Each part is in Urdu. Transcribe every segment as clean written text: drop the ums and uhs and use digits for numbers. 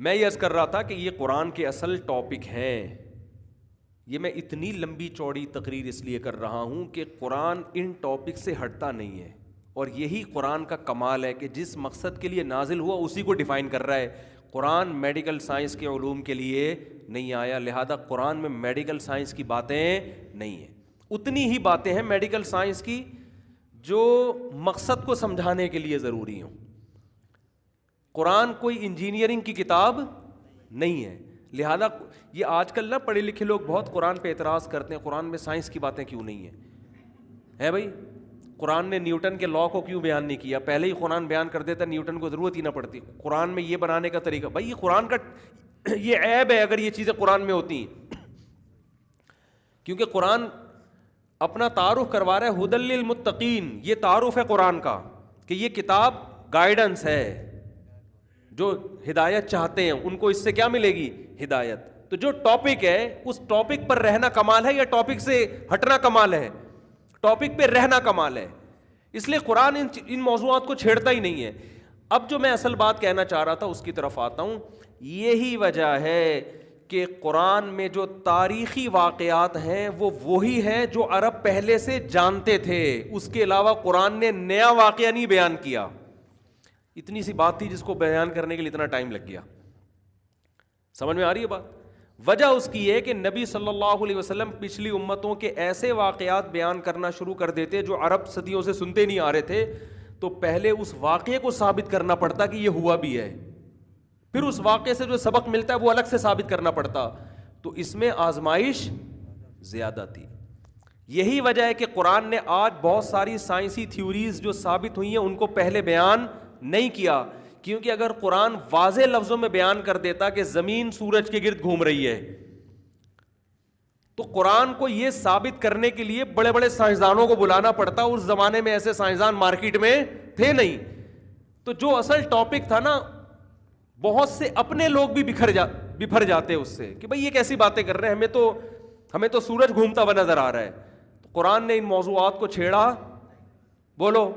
میں یہ عرض کر رہا تھا کہ یہ قرآن کے اصل ٹاپک ہیں. یہ میں اتنی لمبی چوڑی تقریر اس لیے کر رہا ہوں کہ قرآن ان ٹاپک سے ہٹتا نہیں ہے, اور یہی قرآن کا کمال ہے کہ جس مقصد کے لیے نازل ہوا اسی کو ڈیفائن کر رہا ہے. قرآن میڈیکل سائنس کے علوم کے لیے نہیں آیا, لہذا قرآن میں میڈیکل سائنس کی باتیں نہیں ہیں. اتنی ہی باتیں ہیں میڈیکل سائنس کی جو مقصد کو سمجھانے کے لیے ضروری ہوں. قرآن کوئی انجینئرنگ کی کتاب نہیں ہے. لہذا یہ آج کل نا پڑھے لکھے لوگ بہت قرآن پہ اعتراض کرتے ہیں, قرآن میں سائنس کی باتیں کیوں نہیں ہیں؟ ہے بھائی, قرآن نے نیوٹن کے لا کو کیوں بیان نہیں کیا؟ پہلے ہی قرآن بیان کر دیتا, نیوٹن کو ضرورت ہی نہ پڑتی. قرآن میں یہ بنانے کا طریقہ, بھائی یہ قرآن کا یہ عیب ہے اگر یہ چیزیں قرآن میں ہوتی ہیں, کیونکہ قرآن اپنا تعارف کروا رہا ہے ھدی للمتقین. یہ تعارف ہے قرآن کا کہ یہ کتاب گائیڈنس ہے, جو ہدایت چاہتے ہیں ان کو اس سے کیا ملے گی؟ ہدایت. تو جو ٹاپک ہے اس ٹاپک پر رہنا کمال ہے یا ٹاپک سے ہٹنا کمال ہے؟ ٹاپک پہ رہنا کمال ہے. اس لیے قرآن ان موضوعات کو چھیڑتا ہی نہیں ہے. اب جو میں اصل بات کہنا چاہ رہا تھا اس کی طرف آتا ہوں. یہی وجہ ہے کہ قرآن میں جو تاریخی واقعات ہیں وہ وہی ہیں جو عرب پہلے سے جانتے تھے. اس کے علاوہ قرآن نے نیا واقعہ نہیں بیان کیا. اتنی سی بات تھی جس کو بیان کرنے کے لیے اتنا ٹائم لگ گیا. سمجھ میں آ رہی ہے بات؟ وجہ اس کی ہے کہ نبی صلی اللہ علیہ وسلم پچھلی امتوں کے ایسے واقعات بیان کرنا شروع کر دیتے جو عرب صدیوں سے سنتے نہیں آ رہے تھے, تو پہلے اس واقعے کو ثابت کرنا پڑتا کہ یہ ہوا بھی ہے, پھر اس واقعے سے جو سبق ملتا ہے وہ الگ سے ثابت کرنا پڑتا. تو اس میں آزمائش زیادہ تھی. یہی وجہ ہے کہ قرآن نے آج بہت ساری سائنسی تھیوریز جو ثابت ہوئی ہیں ان کو پہلے بیان نہیں کیا, کیونکہ اگر قرآن واضح لفظوں میں بیان کر دیتا کہ زمین سورج کے گرد گھوم رہی ہے, تو قرآن کو یہ ثابت کرنے کے لیے بڑے بڑے سائنسدانوں کو بلانا پڑتا. اس زمانے میں ایسے سائنسدان مارکیٹ میں تھے نہیں. تو جو اصل ٹاپک تھا نا, بہت سے اپنے لوگ بھی بکھر جاتے اس سے کہ بھئی یہ کیسی باتیں کر رہے ہیں, ہمیں تو سورج گھومتا ہوا نظر آ رہا ہے. تو قرآن نے ان موضوعات کو چھیڑا؟ بولو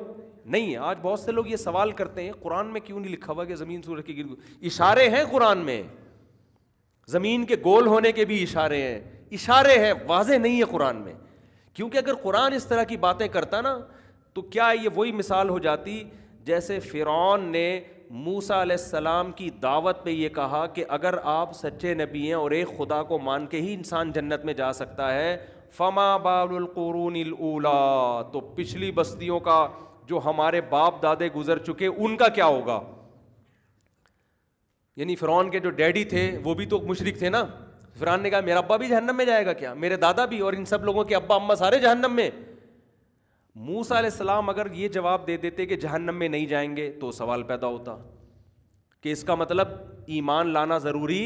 نہیں. آج بہت سے لوگ یہ سوال کرتے ہیں قرآن میں کیوں نہیں لکھا ہوا کہ زمین سورج کے گرد, اشارے ہیں قرآن میں, زمین کے گول ہونے کے بھی اشارے ہیں, اشارے ہیں, واضح نہیں ہے قرآن میں. کیونکہ اگر قرآن اس طرح کی باتیں کرتا نا تو کیا یہ وہی مثال ہو جاتی جیسے فرعون نے موسیٰ علیہ السلام کی دعوت پہ یہ کہا کہ اگر آپ سچے نبی ہیں اور ایک خدا کو مان کے ہی انسان جنت میں جا سکتا ہے, فما بال القرون الاولی, تو پچھلی بستیوں کا جو ہمارے باپ دادے گزر چکے ان کا کیا ہوگا؟ یعنی فرعون کے جو ڈیڈی تھے وہ بھی تو مشرک تھے نا. فرعون نے کہا میرا ابا بھی جہنم میں جائے گا کیا؟ میرے دادا بھی, اور ان سب لوگوں کے ابا اماں سارے جہنم میں. موسیٰ علیہ السلام اگر یہ جواب دے دیتے کہ جہنم میں نہیں جائیں گے تو سوال پیدا ہوتا کہ اس کا مطلب ایمان لانا ضروری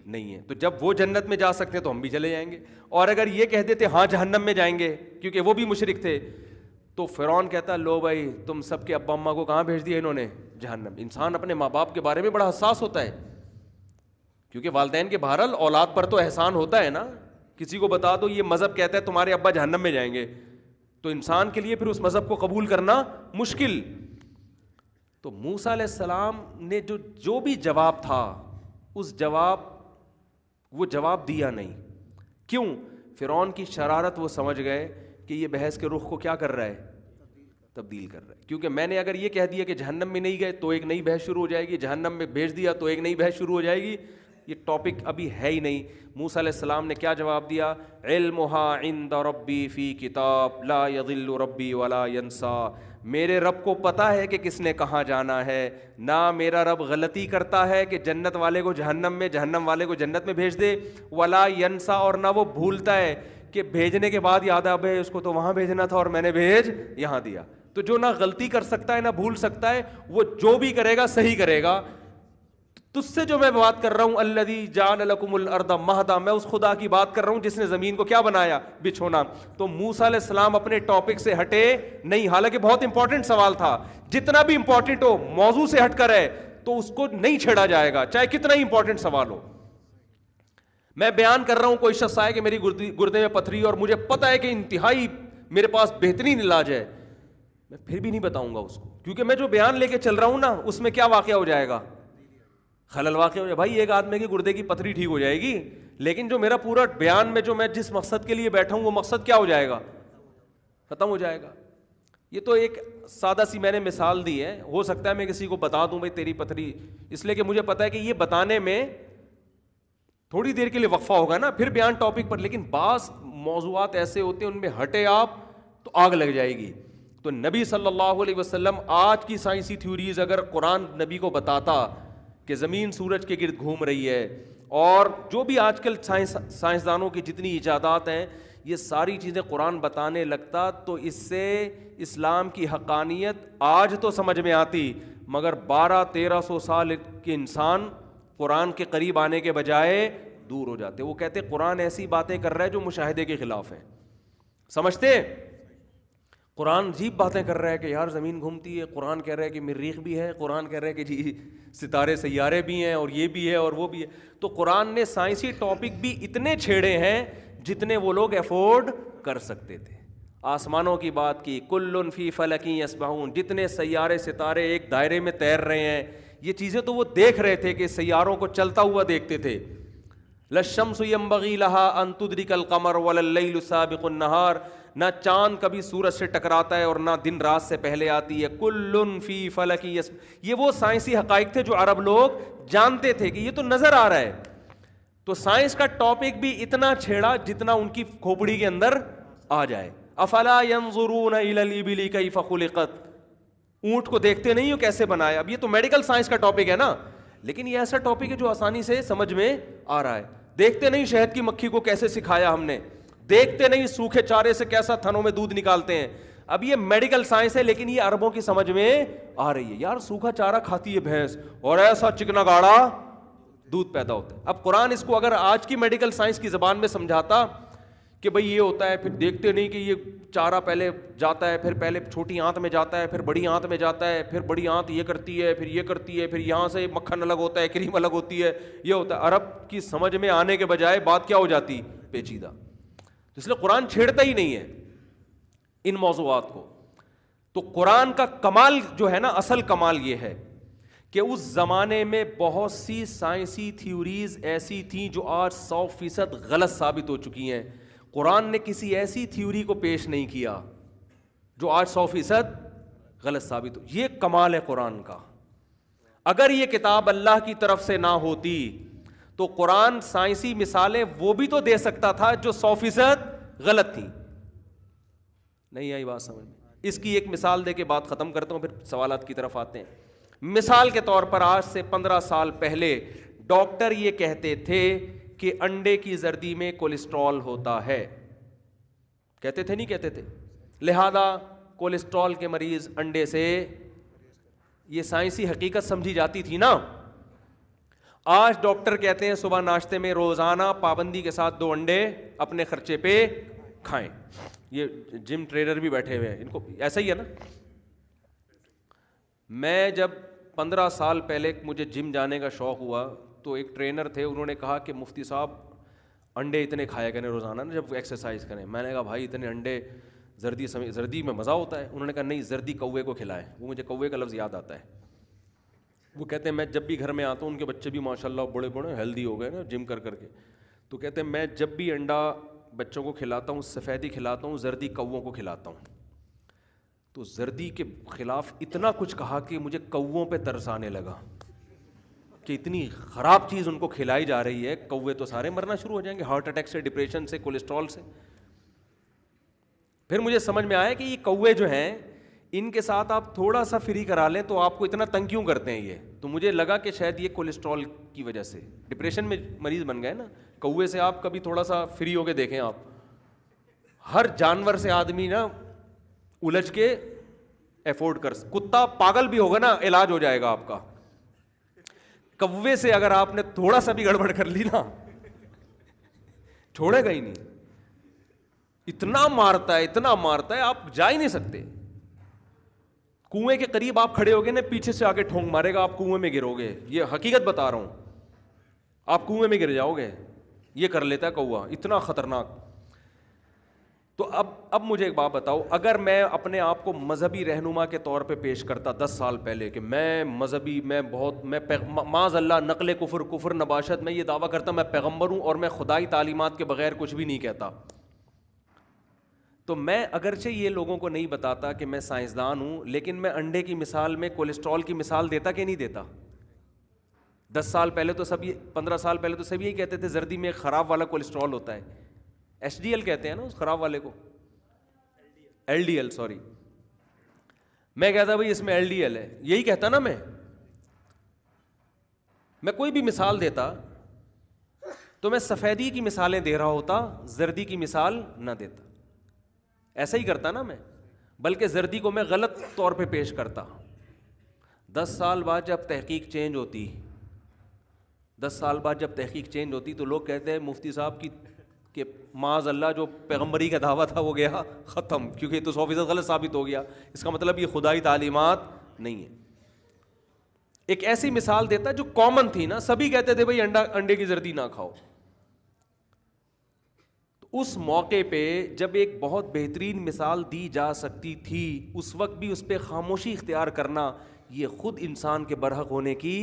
نہیں ہے, تو جب وہ جنت میں جا سکتے ہیں تو ہم بھی چلے جائیں گے. اور اگر یہ کہہ دیتے ہاں جہنم میں جائیں گے کیونکہ وہ بھی مشرک تھے, تو فرعون کہتا لو بھائی تم سب کے ابا اماں کو کہاں بھیج دیا انہوں نے؟ جہنم. انسان اپنے ماں باپ کے بارے میں بڑا حساس ہوتا ہے, کیونکہ والدین کے بہرحال اولاد پر تو احسان ہوتا ہے نا. کسی کو بتا دو یہ مذہب کہتا ہے تمہارے ابا جہنم میں جائیں گے, تو انسان کے لیے پھر اس مذہب کو قبول کرنا مشکل. تو موسیٰ علیہ السلام نے جو بھی جواب تھا اس وہ جواب دیا نہیں. کیوں؟ فرعون کی شرارت وہ سمجھ گئے کہ یہ بحث کے رخ کو کیا کر رہا ہے؟ تبدیل کر رہا ہے. کیونکہ میں نے اگر یہ کہہ دیا کہ جہنم میں نہیں گئے تو ایک نئی بحث شروع ہو جائے گی, جہنم میں بھیج دیا تو ایک نئی بحث شروع ہو جائے گی. یہ ٹاپک ابھی ہے ہی نہیں. موسیٰ علیہ السلام نے کیا جواب دیا؟ علمها عند ربی فی کتاب لا یضل ربی ولا ینسا. میرے رب کو پتا ہے کہ کس نے کہاں جانا ہے, نہ میرا رب غلطی کرتا ہے کہ جنت والے کو جہنم میں, جہنم والے کو جنت میں بھیج دے, ولا ینسا, اور نہ وہ بھولتا ہے کہ بھیجنے کے بعد یاد آ بھائی اس کو تو وہاں بھیجنا تھا اور میں نے بھیج یہاں دیا. تو جو نہ غلطی کر سکتا ہے نہ بھول سکتا ہے, وہ جو بھی کرے گا صحیح کرے گا. تجھ سے جو میں بات کر رہا ہوں الذی جعل لکم الارض مہدا, میں اس خدا کی بات کر رہا ہوں جس نے زمین کو کیا بنایا؟ بچھونا. تو موسیٰ علیہ السلام اپنے ٹاپک سے ہٹے نہیں, حالانکہ بہت امپورٹنٹ سوال تھا. جتنا بھی امپورٹنٹ ہو موضوع سے ہٹ کر ہے تو اس کو نہیں چھیڑا جائے گا, چاہے کتنا ہی امپورٹنٹ سوال ہو. میں بیان کر رہا ہوں, کوئی شخص آئے کہ میری گردے میں پتھری اور مجھے پتا ہے کہ انتہائی میرے پاس بہترین علاج ہے, میں پھر بھی نہیں بتاؤں گا اس کو, کیونکہ میں جو بیان لے کے چل رہا ہوں نا اس میں کیا واقعہ ہو جائے گا؟ خلل واقع ہو جائے. بھائی ایک آدمی کی گردے کی پتھری ٹھیک ہو جائے گی, لیکن جو میرا پورا بیان میں جو میں جس مقصد کے لیے بیٹھا ہوں وہ مقصد کیا ہو جائے گا, ختم ہو جائے گا. یہ تو ایک سادہ سی میں نے مثال دی ہے. ہو سکتا ہے میں کسی کو بتا دوں بھائی تیری پتھری, اس لیے کہ مجھے پتا ہے کہ یہ بتانے میں تھوڑی دیر کے لیے وقفہ ہوگا نا, پھر بیان ٹاپک پر. لیکن بعض موضوعات ایسے ہوتے ہیں ان میں ہٹے آپ تو آگ لگ جائے گی. تو نبی صلی اللہ علیہ وسلم آج کی سائنسی تھیوریز اگر قرآن نبی کو بتاتا کہ زمین سورج کے گرد گھوم رہی ہے, اور جو بھی آج کل سائنسدانوں کی جتنی ایجادات ہیں یہ ساری چیزیں قرآن بتانے لگتا, تو اس سے اسلام کی حقانیت آج تو سمجھ میں آتی, مگر 1200-1300 سال کے انسان قرآن کے قریب آنے کے بجائے دور ہو جاتے. وہ کہتے قرآن ایسی باتیں کر رہا ہے جو مشاہدے کے خلاف ہیں. سمجھتے قرآن عجیب باتیں کر رہا ہے کہ یار زمین گھومتی ہے, قرآن کہہ رہا ہے کہ مریخ بھی ہے, قرآن کہہ رہا ہے کہ جی ستارے سیارے بھی ہیں, اور یہ بھی ہے اور وہ بھی ہے. تو قرآن نے سائنسی ٹاپک بھی اتنے چھیڑے ہیں جتنے وہ لوگ افورڈ کر سکتے تھے. آسمانوں کی بات کی, کل فی فلک یسبحون, جتنے سیارے ستارے ایک دائرے میں تیر رہے ہیں, یہ چیزیں تو وہ دیکھ رہے تھے کہ سیاروں کو چلتا ہوا دیکھتے تھے. للشمس ينبغي لها ان تدرك القمر ولا الليل سابق النهار, نہ چاند کبھی سورج سے ٹکراتا ہے اور نہ دن رات سے پہلے آتی ہے. کل فی فلک یسبحون, یہ وہ سائنسی حقائق تھے جو عرب لوگ جانتے تھے کہ یہ تو نظر آ رہا ہے. تو سائنس کا ٹاپک بھی اتنا چھیڑا جتنا ان کی کھوپڑی کے اندر آ جائے. افلا ينظرون الى الابل كيف خلقت, اونٹ کو دیکھتے نہیں ہو کیسے بنایا. اب یہ تو میڈیکل سائنس کا ٹاپک ہے نا, لیکن یہ ایسا ٹاپک ہے جو آسانی سے سمجھ میں آ رہا ہے. دیکھتے نہیں شہد کی مکھی کو کیسے سکھایا ہم نے, دیکھتے نہیں سوکھے چارے سے کیسا تھنوں میں دودھ نکالتے ہیں. اب یہ میڈیکل سائنس ہے, لیکن یہ عربوں کی سمجھ میں آ رہی ہے. یار سوکھا چارہ کھاتی ہے بھینس اور ایسا چکنا گاڑا دودھ پیدا ہوتا ہے. اب قرآن اس کو اگر آج کی میڈیکل سائنس کی زبان میں سمجھاتا کہ بھئی یہ ہوتا ہے, پھر دیکھتے نہیں کہ یہ چارہ پہلے جاتا ہے, پھر پہلے چھوٹی آنت میں جاتا ہے, پھر بڑی آنت میں جاتا ہے, پھر بڑی آنت یہ کرتی ہے, پھر یہ کرتی ہے, پھر یہاں سے مکھن الگ ہوتا ہے, کریم الگ ہوتی ہے, یہ ہوتا ہے. عرب کی سمجھ میں آنے کے بجائے بات کیا ہو جاتی, پیچیدہ. اس لیے قرآن چھیڑتا ہی نہیں ہے ان موضوعات کو. تو قرآن کا کمال جو ہے نا, اصل کمال یہ ہے کہ اس زمانے میں بہت سی سائنسی تھیوریز ایسی تھیں جو آج 100% غلط ثابت ہو چکی ہیں. قرآن نے کسی ایسی تھیوری کو پیش نہیں کیا جو آج 100% غلط ثابت ہو. یہ کمال ہے قرآن کا. اگر یہ کتاب اللہ کی طرف سے نہ ہوتی تو قرآن سائنسی مثالیں وہ بھی تو دے سکتا تھا جو 100% غلط تھیں. نہیں آئی بات سمجھ میں؟ اس کی ایک مثال دے کے بات ختم کرتا ہوں, پھر سوالات کی طرف آتے ہیں. مثال کے طور پر آج سے 15 سال پہلے ڈاکٹر یہ کہتے تھے کہ انڈے کی زردی میں کولیسٹرول ہوتا ہے. کہتے تھے نہیں کہتے تھے؟ لہذا کولیسٹرول کے مریض انڈے سے, یہ سائنسی حقیقت سمجھی جاتی تھی نا. آج ڈاکٹر کہتے ہیں صبح ناشتے میں روزانہ پابندی کے ساتھ 2 انڈے اپنے خرچے پہ کھائیں. یہ جم ٹرینر بھی بیٹھے ہوئے ہیں, ان کو ایسا ہی ہے نا. میں جب 15 سال پہلے مجھے جم جانے کا شوق ہوا تو ایک ٹرینر تھے, انہوں نے کہا کہ مفتی صاحب انڈے اتنے کھایا کریں روزانہ نا جب ایکسرسائز کریں. میں نے کہا بھائی اتنے انڈے زردی میں مزہ ہوتا ہے. انہوں نے کہا نہیں, زردی کوے کو کھلائیں. وہ مجھے کوے کا لفظ یاد آتا ہے. وہ کہتے ہیں میں جب بھی گھر میں آتا ہوں, ان کے بچے بھی ماشاء اللہ بڑے بڑے ہیلدی ہو گئے نا جم کر کے, تو کہتے ہیں میں جب بھی انڈا بچوں کو کھلاتا ہوں سفیدی کھلاتا ہوں, زردی کووں کو کھلاتا ہوں. تو زردی کے خلاف اتنا کچھ کہا کہ مجھے کووں پہ ترس آنے لگا کہ اتنی خراب چیز ان کو کھلائی جا رہی ہے. کوے تو سارے مرنا شروع ہو جائیں گے, ہارٹ اٹیک سے, ڈپریشن سے, کولیسٹرول سے. پھر مجھے سمجھ میں آیا کہ یہ کوے جو ہیں ان کے ساتھ آپ تھوڑا سا فری کرا لیں تو آپ کو اتنا تنگ کیوں کرتے ہیں یہ. تو مجھے لگا کہ شاید یہ کولیسٹرول کی وجہ سے ڈپریشن میں مریض بن گئے نا. کوے سے آپ کبھی تھوڑا سا فری ہو کے دیکھیں, آپ ہر جانور سے آدمی نا الجھ کے افورڈ کر, کتا پاگل بھی ہوگا نا علاج ہو جائے گا آپ کا. کوے سے اگر آپ نے تھوڑا سا بھی گڑبڑ کر لی نا چھوڑے گا ہی نہیں. اتنا مارتا ہے آپ جا ہی نہیں سکتے. کنویں کے قریب آپ کھڑے ہوگے نا, پیچھے سے آگے ٹھونک مارے گا, آپ کنویں میں گرو گے. یہ حقیقت بتا رہا ہوں, آپ کنویں میں گر جاؤ گے. یہ کر لیتا ہے کوا, اتنا خطرناک. تو اب مجھے ایک بات بتاؤ، اگر میں اپنے آپ کو مذہبی رہنما کے طور پہ پیش کرتا 10 سال پہلے کہ میں مذہبی، میں معاذ اللہ نقل کفر نباشت، میں یہ دعویٰ کرتا میں پیغمبر ہوں اور میں خدائی تعلیمات کے بغیر کچھ بھی نہیں کہتا، تو میں اگرچہ یہ لوگوں کو نہیں بتاتا کہ میں سائنسدان ہوں، لیکن میں انڈے کی مثال میں کولیسٹرول کی مثال دیتا کہ نہیں دیتا؟ 10 سال پہلے تو 15 سال پہلے تو سب یہی کہتے تھے زردی میں ایک خراب والا کولیسٹرول ہوتا ہے، ایچ ڈی ایل کہتے ہیں نا اس خراب والے کو، ایل ڈی ایل سوری، میں کہتا بھائی اس میں ایل ڈی ایل ہے، یہی کہتا نا میں کوئی بھی مثال دیتا تو میں سفیدی کی مثالیں دے رہا ہوتا، زردی کی مثال نہ دیتا، ایسا ہی کرتا نا میں، بلکہ زردی کو میں غلط طور پہ پیش کرتا۔ 10 سال بعد جب تحقیق چینج ہوتی 10 سال بعد جب تحقیق چینج ہوتی تو لوگ کہتے ہیں مفتی صاحب کی کہ معاذ اللہ جو پیغمبری کا دعویٰ تھا وہ گیا ختم، کیونکہ تو 100% غلط ثابت ہو گیا، اس کا مطلب یہ خدائی تعلیمات نہیں ہے۔ ایک ایسی مثال دیتا جو کامن تھی نا، سبھی کہتے تھے بھائی انڈے کی زردی نہ کھاؤ، تو اس موقع پہ جب ایک بہت بہترین مثال دی جا سکتی تھی، اس وقت بھی اس پہ خاموشی اختیار کرنا یہ خود انسان کے برحق ہونے کی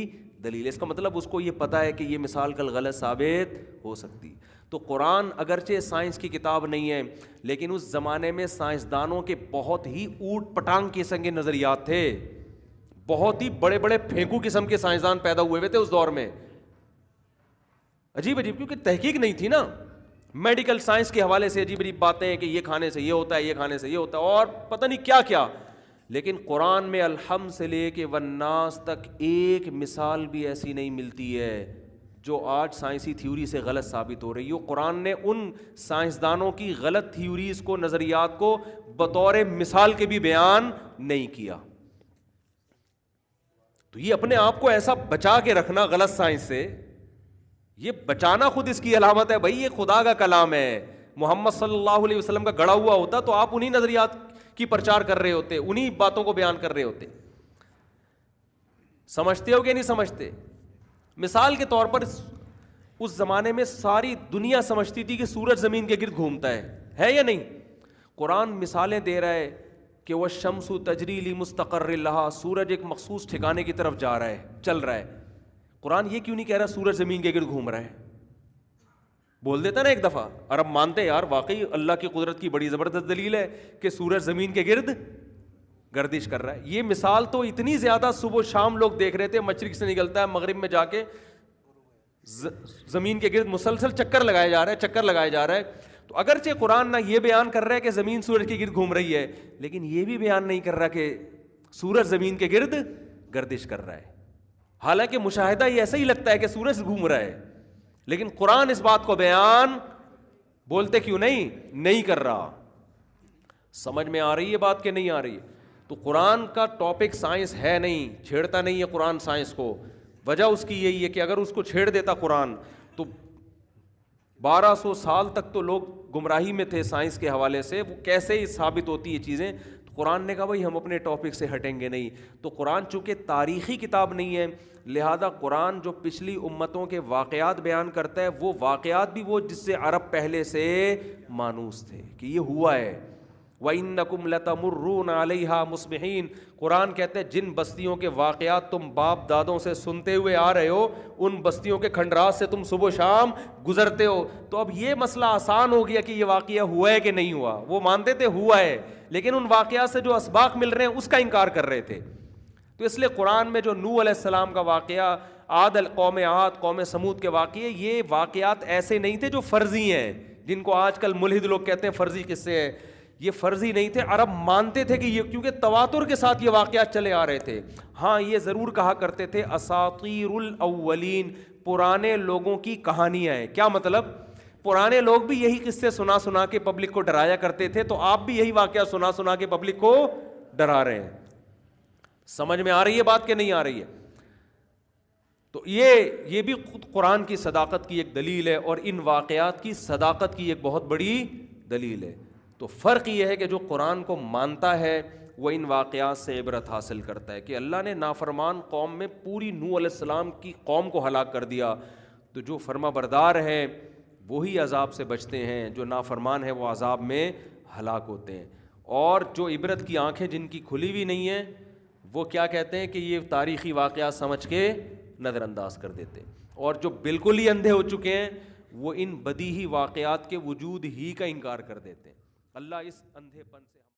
دلیل ہے۔ اس کا مطلب اس کو یہ پتہ ہے کہ یہ مثال کل غلط ثابت ہو سکتی۔ تو قرآن اگرچہ سائنس کی کتاب نہیں ہے، لیکن اس زمانے میں سائنسدانوں کے بہت ہی اوٹ پٹانگ قسم کے نظریات تھے، بہت ہی بڑے بڑے پھینکو قسم کے سائنسدان پیدا ہوئے تھے اس دور میں، عجیب کیونکہ تحقیق نہیں تھی نا، میڈیکل سائنس کے حوالے سے عجیب باتیں ہیں کہ یہ کھانے سے یہ ہوتا ہے، یہ کھانے سے یہ ہوتا ہے، اور پتہ نہیں کیا کیا، لیکن قرآن میں الحمد سے لے کے والناس تک ایک مثال بھی ایسی نہیں ملتی ہے جو آج سائنسی تھیوری سے غلط ثابت ہو رہی ہو۔ قرآن نے ان سائنسدانوں کی غلط تھیوریز کو، نظریات کو بطور مثال کے بھی بیان نہیں کیا۔ تو یہ اپنے آپ کو ایسا بچا کے رکھنا غلط سائنس سے، یہ بچانا خود اس کی علامت ہے، بھائی یہ خدا کا کلام ہے، محمد صلی اللہ علیہ وسلم کا گڑا ہوا ہوتا تو آپ انہی نظریات کی پرچار کر رہے ہوتے، انہی باتوں کو بیان کر رہے ہوتے۔ سمجھتے ہو کہ نہیں سمجھتے؟ مثال کے طور پر اس زمانے میں ساری دنیا سمجھتی تھی کہ سورج زمین کے گرد گھومتا ہے یا نہیں؟ قرآن مثالیں دے رہا ہے کہ والشمس تجری لمستقر لہا، سورج ایک مخصوص ٹھکانے کی طرف جا رہا ہے، چل رہا ہے۔ قرآن یہ کیوں نہیں کہہ رہا سورج زمین کے گرد گھوم رہا ہے؟ بول دیتا نا ایک دفعہ، عرب مانتے یار واقعی اللہ کی قدرت کی بڑی زبردست دلیل ہے کہ سورج زمین کے گرد گردش کر رہا ہے۔ یہ مثال تو اتنی زیادہ صبح و شام لوگ دیکھ رہے تھے، مشرق سے نکلتا ہے مغرب میں جا کے زمین کے گرد مسلسل چکر لگایا جا رہا ہے۔ تو اگرچہ قرآن نہ یہ بیان کر رہا ہے کہ زمین سورج کے گرد گھوم رہی ہے، لیکن یہ بھی بیان نہیں کر رہا کہ سورج زمین کے گرد گردش کر رہا ہے، حالانکہ مشاہدہ یہ ایسا ہی لگتا ہے کہ سورج گھوم رہا ہے، لیکن قرآن اس بات کو بیان بولتے کیوں نہیں کر رہا۔ سمجھ میں آ رہی ہے بات کہ نہیں آ رہی ہے؟ تو قرآن کا ٹاپک سائنس ہے نہیں، چھیڑتا نہیں ہے قرآن سائنس کو۔ وجہ اس کی یہی ہے کہ اگر اس کو چھیڑ دیتا قرآن تو 1200 سال تک تو لوگ گمراہی میں تھے سائنس کے حوالے سے، وہ کیسے ہی ثابت ہوتی یہ چیزیں۔ تو قرآن نے کہا بھائی ہم اپنے ٹاپک سے ہٹیں گے نہیں۔ تو قرآن چونکہ تاریخی کتاب نہیں ہے، لہذا قرآن جو پچھلی امتوں کے واقعات بیان کرتا ہے، وہ واقعات بھی وہ جس سے عرب پہلے سے مانوس تھے کہ یہ ہوا ہے۔ وَإِنَّكُمْ لَتَمُرُّونَ عَلَيْهَا مُصْبِحِينَ، قرآن کہتے ہیں جن بستیوں کے واقعات تم باپ دادوں سے سنتے ہوئے آ رہے ہو، ان بستیوں کے کھنڈرات سے تم صبح و شام گزرتے ہو۔ تو اب یہ مسئلہ آسان ہو گیا کہ یہ واقعہ ہوا ہے کہ نہیں ہوا، وہ مانتے تھے ہوا ہے، لیکن ان واقعات سے جو اسباق مل رہے ہیں اس کا انکار کر رہے تھے۔ تو اس لیے قرآن میں جو نوح علیہ السلام کا واقعہ، قوم عاد، قوم سمود کے واقعے، یہ واقعات ایسے نہیں تھے جو فرضی ہیں، جن کو آج کل ملحد لوگ کہتے ہیں فرضی قصے ہیں۔ یہ فرضی نہیں تھے، عرب مانتے تھے کہ یہ، کیونکہ تواتر کے ساتھ یہ واقعات چلے آ رہے تھے۔ ہاں یہ ضرور کہا کرتے تھے اساطیر الاولین، پرانے لوگوں کی کہانیاں ہیں۔ کیا مطلب؟ پرانے لوگ بھی یہی قصے سنا کے پبلک کو ڈرایا کرتے تھے، تو آپ بھی یہی واقعہ سنا کے پبلک کو ڈرا رہے ہیں۔ سمجھ میں آ رہی ہے بات کہ نہیں آ رہی ہے؟ تو یہ بھی خود قرآن کی صداقت کی ایک دلیل ہے، اور ان واقعات کی صداقت کی ایک بہت بڑی دلیل ہے۔ تو فرق یہ ہے کہ جو قرآن کو مانتا ہے وہ ان واقعات سے عبرت حاصل کرتا ہے کہ اللہ نے نافرمان قوم میں پوری نوح علیہ السلام کی قوم کو ہلاک کر دیا، تو جو فرما بردار ہیں وہی عذاب سے بچتے ہیں، جو نافرمان ہے وہ عذاب میں ہلاک ہوتے ہیں. اور جو عبرت کی آنکھیں جن کی کھلی ہوئی نہیں ہیں وہ کیا کہتے ہیں کہ یہ تاریخی واقعات سمجھ کے نظر انداز کر دیتے ہیں. اور جو بالکل ہی اندھے ہو چکے ہیں وہ ان بدیہی واقعات کے وجود ہی کا انکار کر دیتے ہیں. اللہ اس اندھے پن سے